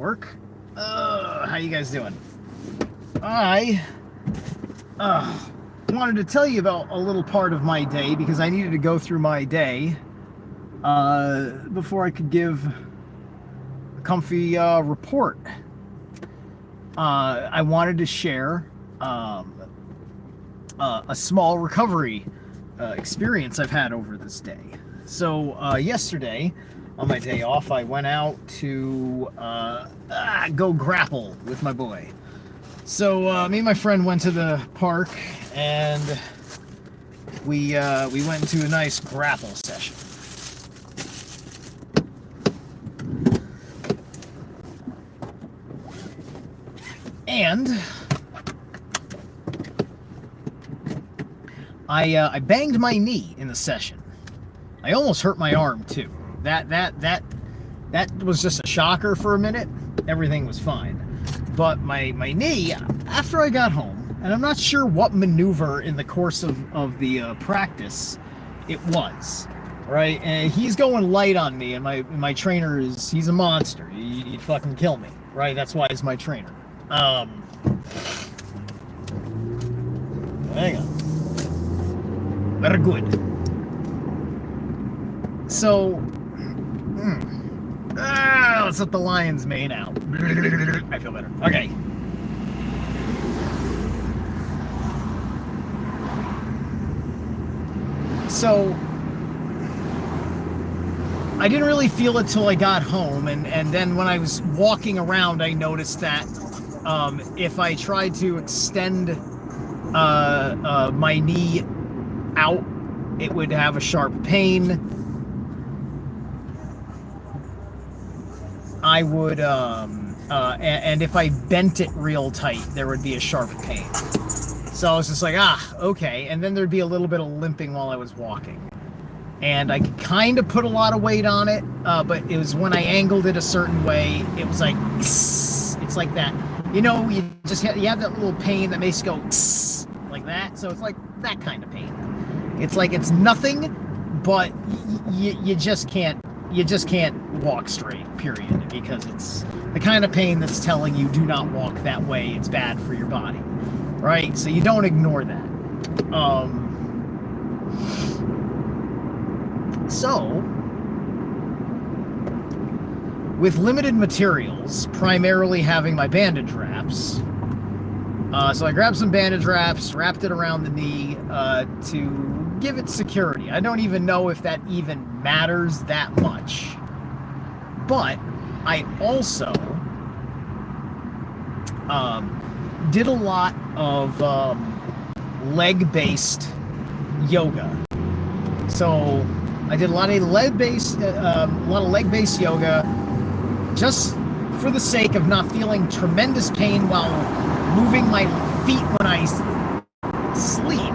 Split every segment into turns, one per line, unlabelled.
Work. How you guys doing? I wanted to tell you about a little part of my day because I needed to go through my day before I could give a comfy report. I wanted to share a small recovery experience I've had over this day. So yesterday, on my day off, I went out to go grapple with my boy. So me and my friend went to the park, and we went into a nice grapple session. And I banged my knee in the session. I almost hurt my arm too. That was just a shocker for a minute. Everything was fine. But my knee, after I got home, and I'm not sure what maneuver in the course of the practice it was, right? And he's going light on me, and my trainer he's a monster. He'd fucking kill me, right? That's why he's my trainer. Hang on. Very good. So, let's let the lion's mane out. I feel better. Okay. So, I didn't really feel it till I got home, and then when I was walking around, I noticed that if I tried to extend my knee out, it would have a sharp pain. I would, and if I bent it real tight, there would be a sharp pain. So I was just like, okay. And then there'd be a little bit of limping while I was walking. And I could kind of put a lot of weight on it, but it was when I angled it a certain way, it was like, it's like that. You know, you have that little pain that makes you go, like that. So it's like that kind of pain. It's like it's nothing, but you just can't walk straight, period, because it's the kind of pain that's telling you do not walk that way. It's bad for your body, right? So you don't ignore that. So with limited materials, primarily having my bandage wraps, so I grabbed some bandage wraps, wrapped it around the knee to give it security. I don't even know if that even matters that much. But I also did a lot of leg-based yoga. So I did a lot of leg-based yoga, just for the sake of not feeling tremendous pain while moving my feet when I sleep.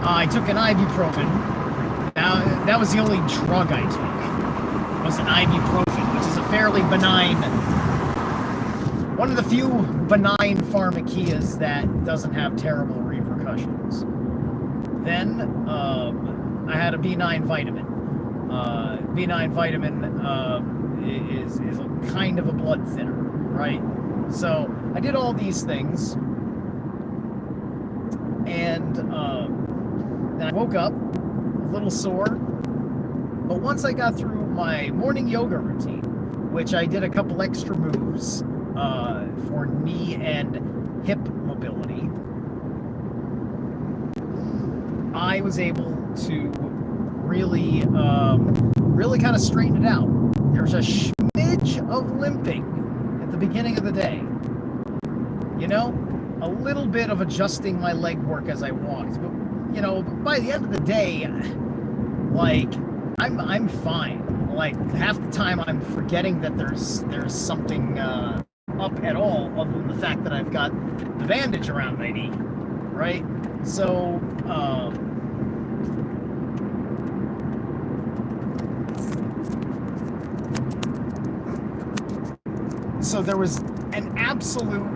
I took an ibuprofen. That was the only drug I took. Was an ibuprofen, which is a fairly benign, one of the few benign pharmakias that doesn't have terrible repercussions. Then I had a B9 vitamin. B9 vitamin is a kind of a blood thinner, right? So I did all these things, and then I woke up a little sore. But once I got through my morning yoga routine, which I did a couple extra moves for knee and hip mobility, I was able to really kind of straighten it out. There was a smidge of limping at the beginning of the day. You know, a little bit of adjusting my leg work as I walked. But, you know, by the end of the day, like, I'm fine. Like, half the time I'm forgetting that there's something up at all, other than the fact that I've got the bandage around my knee, right? So, there was an absolute,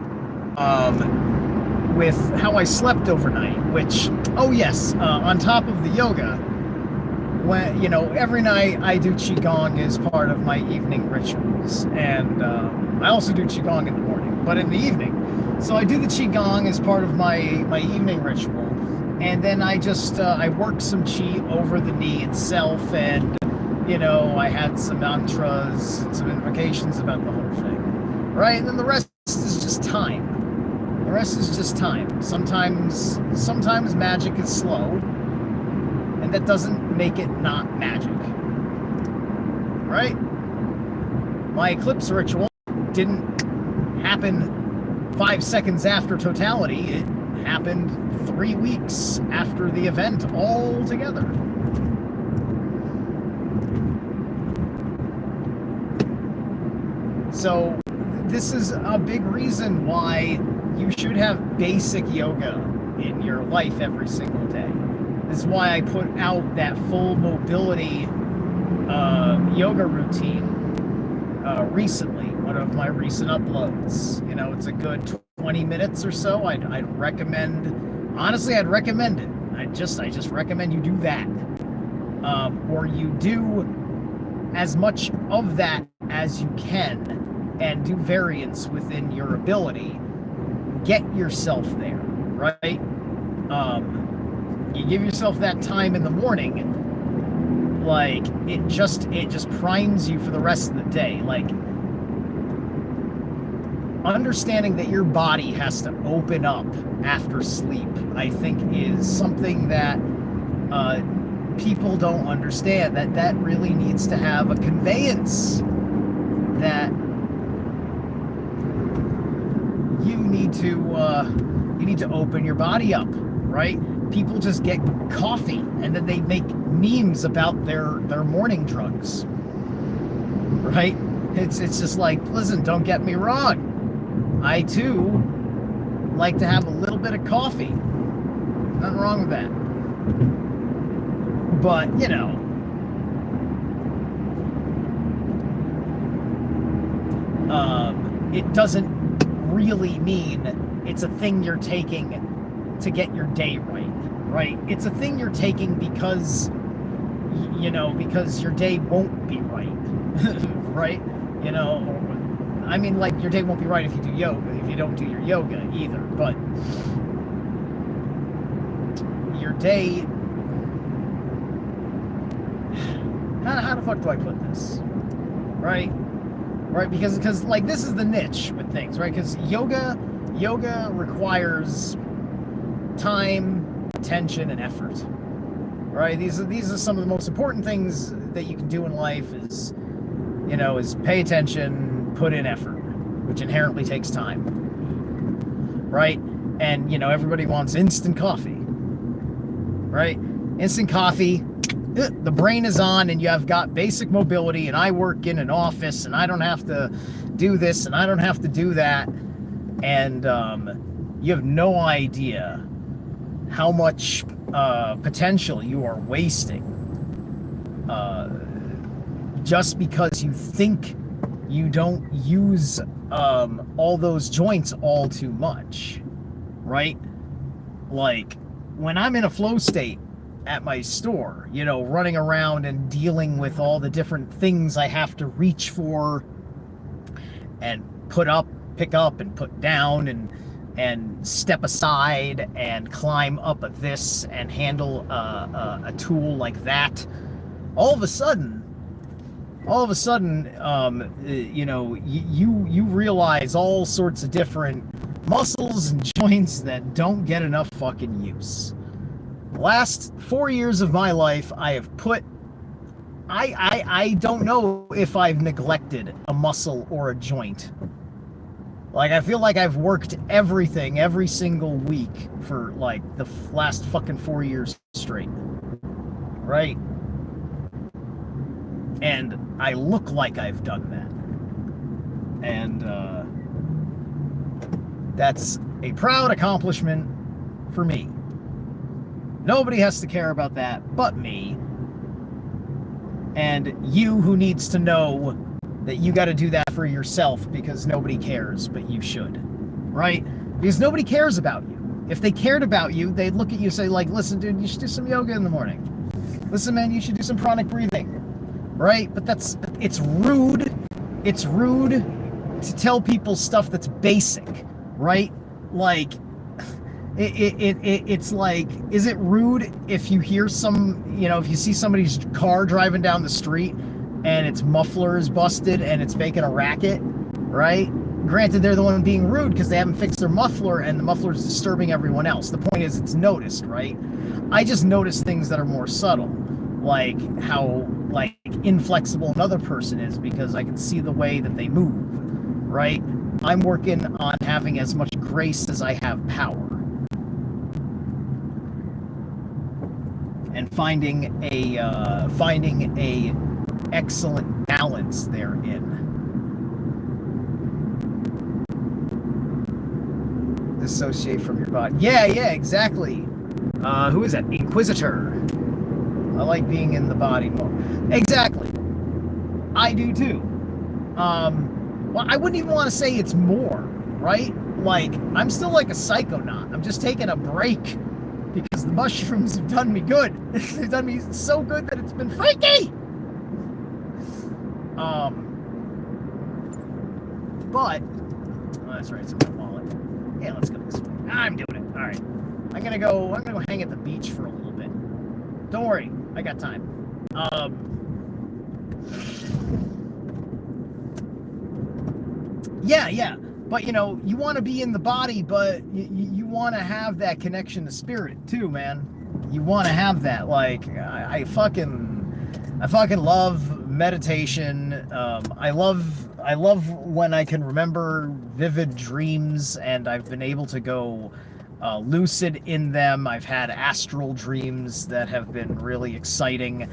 with how I slept overnight, which, oh yes, on top of the yoga, when, you know, every night I do Qigong as part of my evening rituals. And I also do Qigong in the morning, but in the evening. So I do the Qigong as part of my evening ritual. And then I just, I work some Qi over the knee itself. And, you know, I had some mantras, some invocations about the whole thing. Right? And then the rest is just time. The rest is just time. Sometimes magic is slow. And that doesn't make it not magic. Right? My eclipse ritual didn't happen 5 seconds after totality. It happened 3 weeks after the event altogether. So this is a big reason why you should have basic yoga in your life every single day. This is why I put out that full mobility yoga routine recently, one of my recent uploads. You know, it's a good 20 minutes or so. I'd recommend, honestly, I'd recommend it. I just recommend you do that. Or you do as much of that as you can and do variance within your ability. Get yourself there, right? You give yourself that time in the morning, like it just primes you for the rest of the day. Like understanding that your body has to open up after sleep, I think, is something that people don't understand. That really needs to have a conveyance, that you need to open your body up, right? People just get coffee and then they make memes about their morning drugs, right? It's just like, listen, don't get me wrong. I too like to have a little bit of coffee. Nothing wrong with that. But, you know, it doesn't really mean it's a thing you're taking to get your day right? It's a thing you're taking because, you know, because your day won't be right, right? You know, I mean, like, your day won't be right if you do yoga, if you don't do your yoga either, but your day, how the fuck do I put this, right? Right, because like, this is the niche with things, right? Because yoga requires time, attention, and effort, right? These are some of the most important things that you can do in life. Is, you know, is pay attention, put in effort, which inherently takes time, right? And, you know, everybody wants instant coffee, right? Instant coffee, the brain is on, and you have got basic mobility, and I work in an office, and I don't have to do this, and I don't have to do that, and you have no idea how much potential you are wasting just because you think you don't use all those joints all too much, right? Like, when I'm in a flow state at my store, you know, running around and dealing with all the different things I have to reach for and put up, pick up, and put down, and step aside and climb up at this and handle a tool like that, all of a sudden, you know, you realize all sorts of different muscles and joints that don't get enough fucking use. The last 4 years of my life, I have put, I don't know if I've neglected a muscle or a joint. Like, I feel like I've worked everything every single week for like the last fucking 4 years straight, right? And I look like I've done that. And that's a proud accomplishment for me. Nobody has to care about that but me. And you, who needs to know that you got to do that for yourself, because nobody cares, but you should, right? Because nobody cares about you. If they cared about you, they'd look at you and say, like, listen, dude, you should do some yoga in the morning. listen, man, you should do some pranic breathing, right? But it's rude. It's rude to tell people stuff that's basic, right? Like, it's like, is it rude if you hear if you see somebody's car driving down the street and its muffler is busted and it's making a racket, right? Granted, they're the one being rude because they haven't fixed their muffler and the muffler is disturbing everyone else. The point is, it's noticed, right? I just notice things that are more subtle, like how inflexible another person is because I can see the way that they move, right? I'm working on having as much grace as I have power. And finding a excellent balance therein. Dissociate from your body. Yeah, exactly. Who is that? Inquisitor. I like being in the body more. Exactly. I do too. Well, I wouldn't even want to say it's more, right? Like, I'm still like a psychonaut. I'm just taking a break because the mushrooms have done me good. They've done me so good that it's been freaky. But that's right, it's in my wallet. Yeah, let's go this way. I'm doing it. All right. I'm gonna go hang at the beach for a little bit. Don't worry, I got time. Yeah. But, you want to be in the body, but you want to have that connection to spirit, too, man. You want to have that. Like, I fucking love meditation. I love when I can remember vivid dreams, and I've been able to go lucid in them. I've had astral dreams that have been really exciting.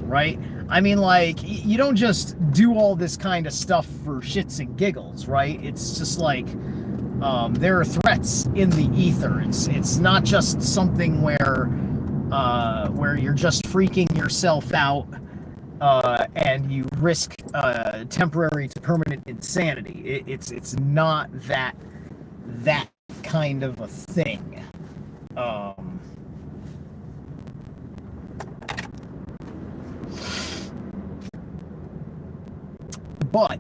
Right? I mean, like, you don't just do all this kind of stuff for shits and giggles, right? It's just like, there are threats in the ether. It's not just something where you're just freaking yourself out, and you risk temporary to permanent insanity. It's not that kind of a thing. But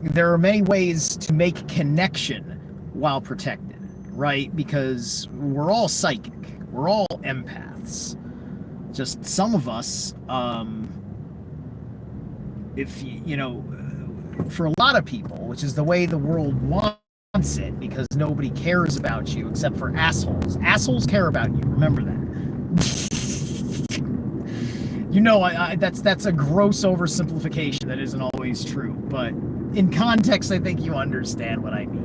there are many ways to make connection while protected, right? Because we're all psychic. We're all empaths. Just some of us, if for a lot of people, which is the way the world wants it, because nobody cares about you except for assholes. Assholes care about you. Remember that. That's a gross oversimplification that isn't always true, but in context, I think you understand what I mean.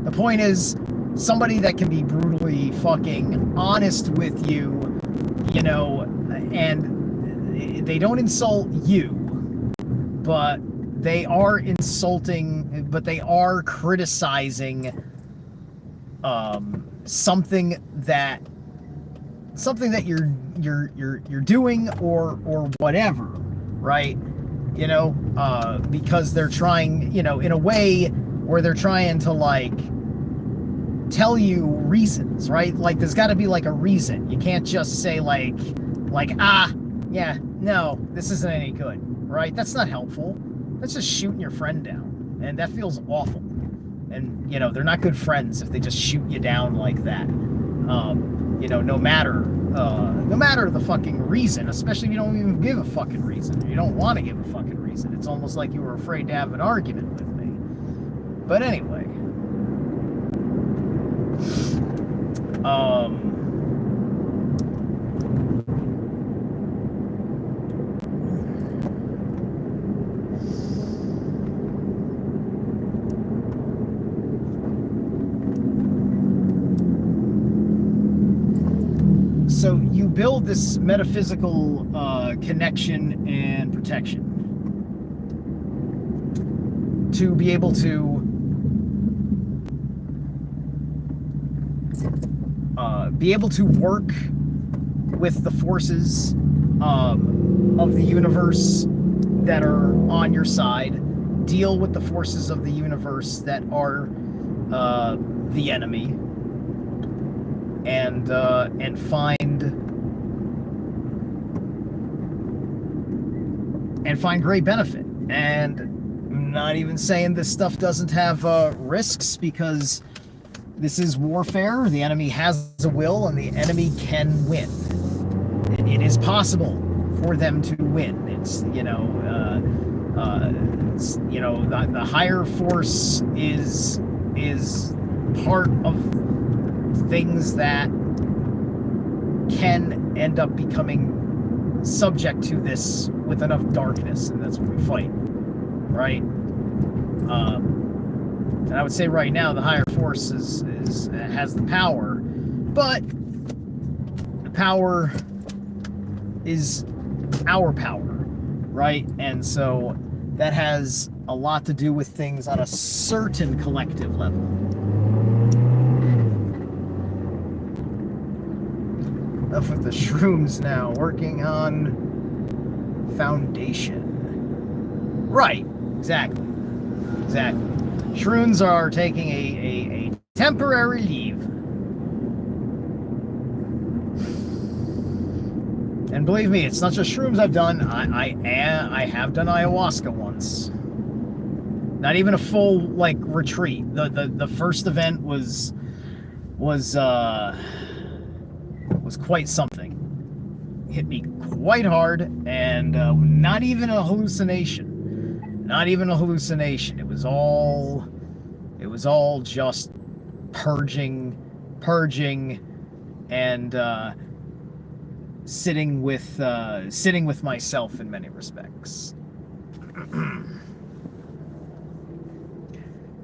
The point is, somebody that can be brutally fucking honest with you, and they don't insult you, but they are criticizing something that you're doing or whatever, right? Because they're trying, in a way where they're trying to like tell you reasons, right? Like, there's got to be like a reason. You can't just say like yeah, no, this isn't any good, right? That's not helpful. That's just shooting your friend down, and that feels awful. And they're not good friends if they just shoot you down like that. No matter the fucking reason, especially if you don't even give a fucking reason. You don't want to give a fucking reason. It's almost like you were afraid to have an argument with me. But anyway. So you build this metaphysical connection and protection to be able to work with the forces of the universe that are on your side, deal with the forces of the universe that are the enemy, and find great benefit. And I'm not even saying this stuff doesn't have risks, because this is warfare. The enemy has a will, and the enemy can win. It is possible for them to win. It's the higher force is part of things that can end up becoming subject to this with enough darkness, and that's what we fight, right? And I would say right now the higher force has the power, but the power is our power, right? And so that has a lot to do with things on a certain collective level. Enough with the shrooms now. Working on foundation. Right, exactly. Shrooms are taking a temporary leave. And believe me, it's not just shrooms I've done. I have done ayahuasca once. Not even a full retreat. The first event was quite something. Hit me quite hard, and not even a hallucination. It was all just purging, and sitting with myself in many respects.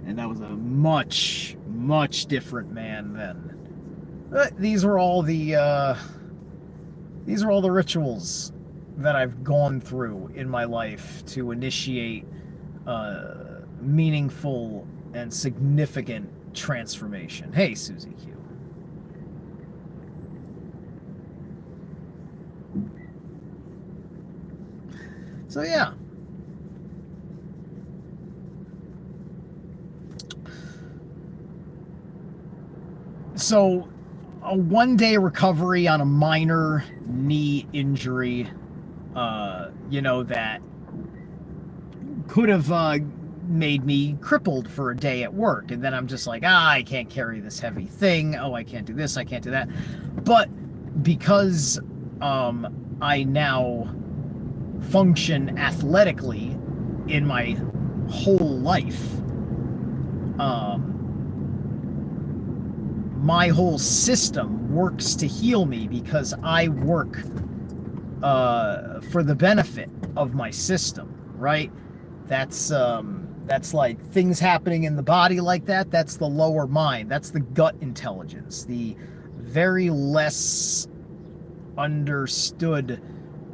And I was a much different man then. But these are all the rituals that I've gone through in my life to initiate meaningful and significant transformation. Hey, Susie Q. So yeah. So a 1-day recovery on a minor knee injury, that could have made me crippled for a day at work. And then I'm just like, I can't carry this heavy thing. Oh, I can't do this. I can't do that. But because I now function athletically in my whole life, my whole system works to heal me because I work for the benefit of my system, right? That's like things happening in the body like that. That's the lower mind. That's the gut intelligence, the very less understood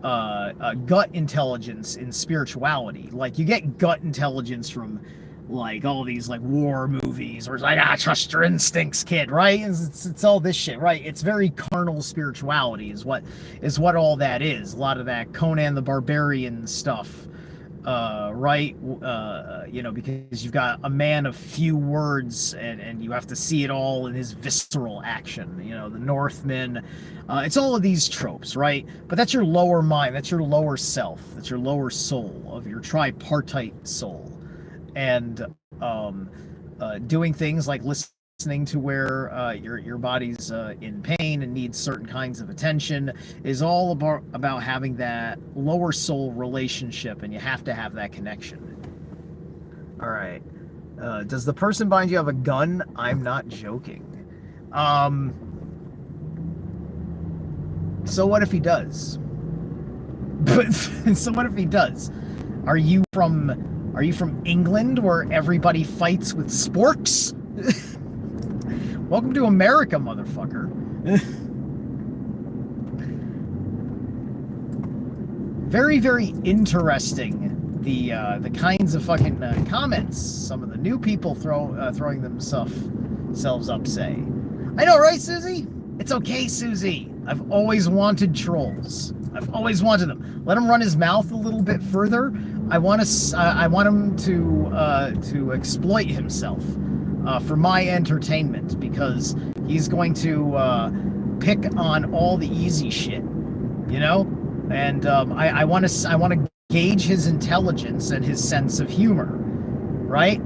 gut intelligence in spirituality. Like, you get gut intelligence from like all these like war movies, where it's like, trust your instincts, kid, right? It's all this shit, right? It's very carnal spirituality is what all that is. A lot of that Conan the Barbarian stuff, right? Because you've got a man of few words, and you have to see it all in his visceral action. The Northmen, it's all of these tropes, right? But that's your lower mind, that's your lower self, that's your lower soul, of your tripartite soul. And doing things like listening to where your body's in pain and needs certain kinds of attention is all about having that lower soul relationship, and you have to have that connection. All right. Does the person behind you have a gun? I'm not joking. So what if he does? So what if he does? Are you from England, where everybody fights with sporks? Welcome to America, motherfucker. Very, very interesting, the kinds of fucking comments some of the new people throwing themselves up say. I know, right, Susie? It's okay, Susie. I've always wanted trolls. I've always wanted them. Let him run his mouth a little bit further. I want him to exploit himself. for my entertainment, because he's going to pick on all the easy shit, you know? And I want to gauge his intelligence and his sense of humor, right?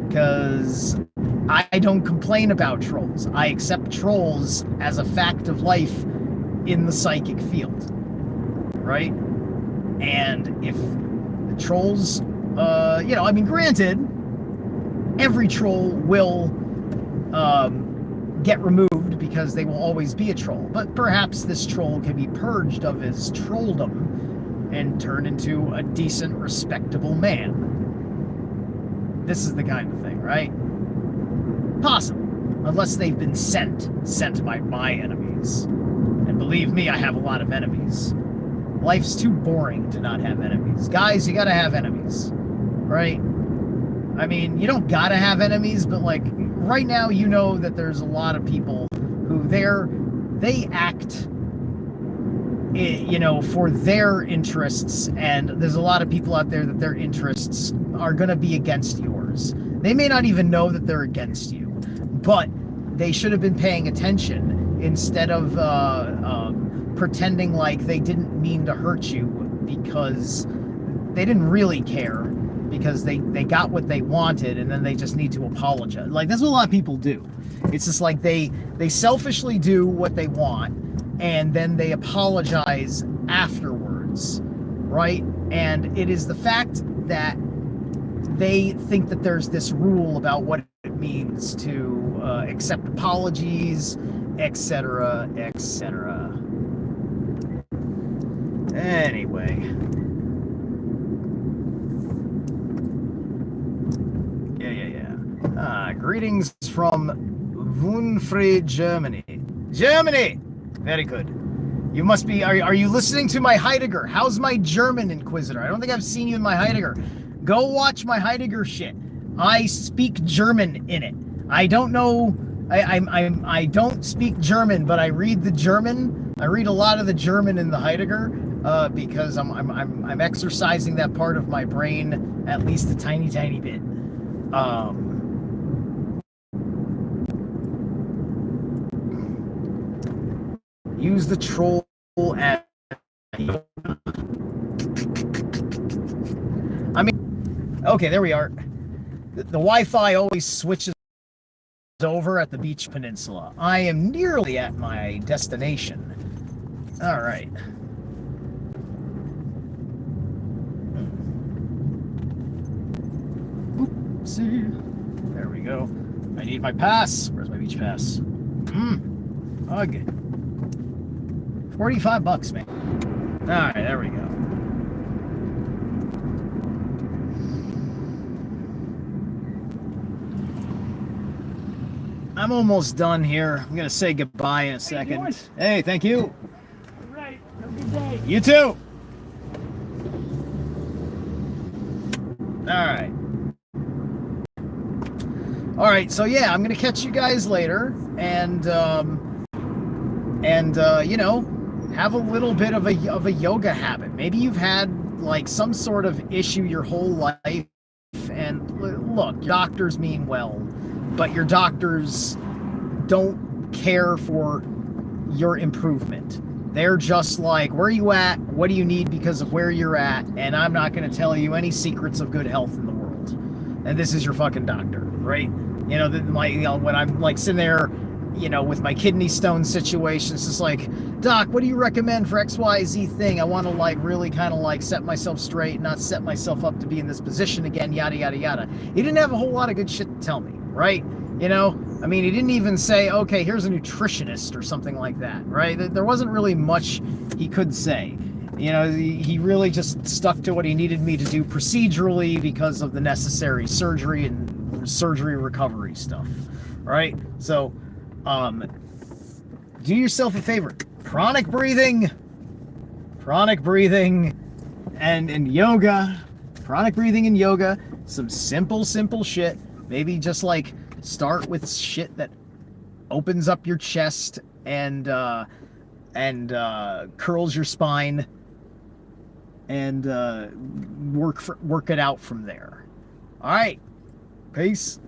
Because I don't complain about trolls. I accept trolls as a fact of life in the psychic field, right? And if the trolls, you know, I mean, granted, every troll will get removed because they will always be a troll. But perhaps this troll can be purged of his trolldom and turned into a decent, respectable man. This is the kind of thing, right? Possible. Unless they've been sent by my enemies. And believe me, I have a lot of enemies. Life's too boring to not have enemies. Guys, you gotta have enemies, right? I mean, you don't gotta have enemies, but like, right now you know that there's a lot of people who they act, you know, for their interests, and there's a lot of people out there that their interests are gonna be against yours. They may not even know that they're against you, but they should have been paying attention instead of pretending like they didn't mean to hurt you, because they didn't really care, because they got what they wanted and then they just need to apologize. Like, that's what a lot of people do. It's just like they selfishly do what they want and then they apologize afterwards, right? And it is the fact that they think that there's this rule about what it means to accept apologies, etc., etc. Anyway. Yeah. Greetings from Wunfried, Germany. Germany! Very good. You must be... Are you listening to my Heidegger? How's my German, Inquisitor? I don't think I've seen you in my Heidegger. Go watch my Heidegger shit. I speak German in it. I don't know... I don't speak German, but I read the German. I read a lot of the German in the Heidegger, because I'm exercising that part of my brain at least a tiny bit. Use the troll as... I mean, okay, there we are. The Wi-Fi always switches over at the Beach Peninsula. I am nearly at my destination. All right. Oopsie. There we go. I need my pass. Where's my beach pass? Ugh. $45, man. All right, there we go. I'm almost done here. I'm gonna say goodbye in a second. Hey, thank you.
All right. Have a good day.
You too. All right. So yeah, I'm gonna catch you guys later, and you know, have a little bit of a yoga habit. Maybe you've had like some sort of issue your whole life, and look, your doctors mean well, but your doctors don't care for your improvement. They're just like, where are you at? What do you need because of where you're at? And I'm not going to tell you any secrets of good health in the world. And this is your fucking doctor, right? You know, when I'm like sitting there, you know, with my kidney stone situation, it's just like, doc, what do you recommend for XYZ thing? I want to like really kind of like set myself straight, not set myself up to be in this position again, yada, yada, yada. He didn't have a whole lot of good shit to tell me, right? You know, I mean, he didn't even say, okay, here's a nutritionist or something like that, right? There wasn't really much he could say. You know, he really just stuck to what he needed me to do procedurally because of the necessary surgery and surgery recovery stuff, right? So, do yourself a favor. Pranic breathing and yoga. Pranic breathing and yoga. Some simple shit. Maybe just like start with shit that opens up your chest and curls your spine, and work it out from there. All right, peace.